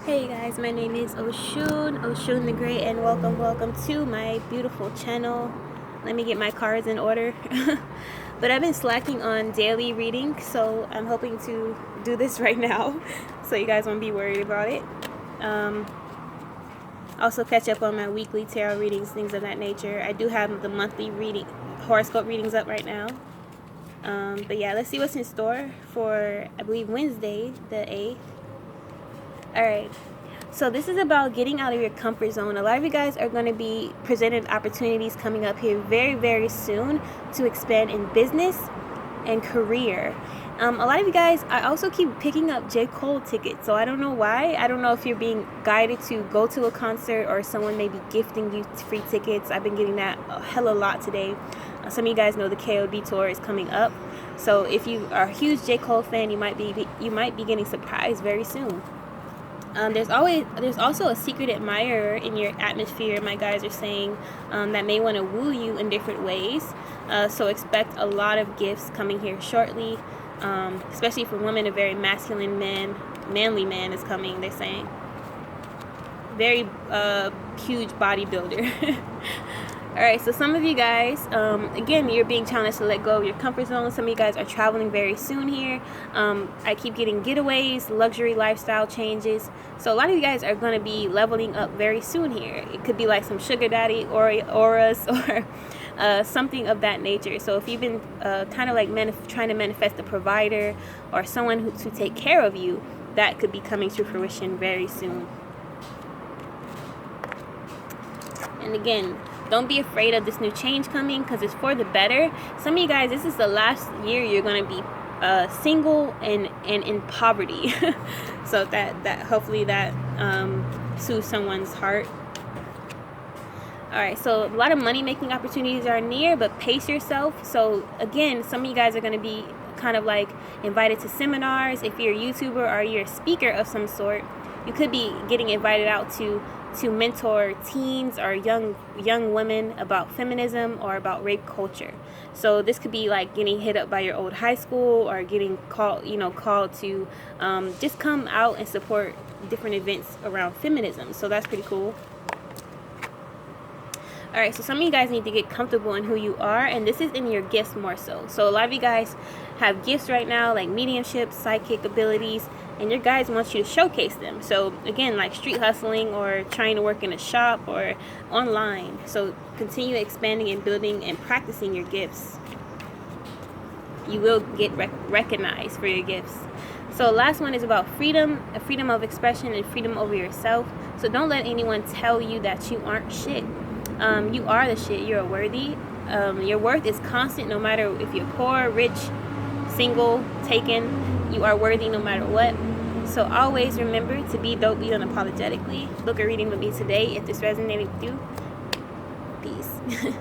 Hey guys, my name is Oshun the Great, and welcome to my beautiful channel. Let me get my cards in order. But I've been slacking on daily reading, so I'm hoping to do this right now, so you guys won't be worried about it. Also catch up on my weekly tarot readings, things of that nature. I do have the monthly horoscope readings up right now. But yeah, let's see what's in store for, I believe, Wednesday the 8th. Alright, so this is about getting out of your comfort zone. A lot of you guys are going to be presented opportunities coming up here very soon to expand in business and career. A lot of you guys, I also keep picking up J. Cole tickets, so I don't know why. I don't know if you're being guided to go to a concert or someone may be gifting you free tickets. I've been getting that a hella lot today. Some of you guys know the KOD tour is coming up, so if you are a huge J. Cole fan, you might be getting surprised very soon. There's also a secret admirer in your atmosphere, my guys are saying, that may want to woo you in different ways. So expect a lot of gifts coming here shortly, especially for women. A very masculine man, manly man is coming, they're saying. Very huge bodybuilder. Alright, so some of you guys, again, you're being challenged to let go of your comfort zone. Some of you guys are traveling very soon here. I keep getting getaways, luxury lifestyle changes. So a lot of you guys are going to be leveling up very soon here. It could be like some sugar daddy auras or something of that nature. So if you've been kind of like trying to manifest a provider or someone to take care of you, that could be coming to fruition very soon. And again, don't be afraid of this new change coming, because it's for the better. Some of you guys, this is the last year you're going to be single and in poverty. So that hopefully that soothes someone's heart. Alright, so a lot of money making opportunities are near, but pace yourself. So again, some of you guys are going to be kind of like invited to seminars. If you're a YouTuber or you're a speaker of some sort, you could be getting invited out to mentor teens or young women about feminism or about rape culture. So this could be like getting hit up by your old high school or getting called to just come out and support different events around feminism. So that's pretty cool. Alright, so some of you guys need to get comfortable in who you are, and this is in your gifts more so. So a lot of you guys have gifts right now, like mediumship, psychic abilities, and your guides want you to showcase them. So again, like street hustling or trying to work in a shop or online. So continue expanding and building and practicing your gifts. You will get recognized for your gifts. So last one is about freedom, a freedom of expression and freedom over yourself. So don't let anyone tell you that you aren't shit. You are the shit. You're worthy. Your worth is constant, no matter if you're poor, rich, single, taken. You are worthy no matter what. So always remember to be dope, be unapologetically. Book a reading with me today if this resonated with you. Peace.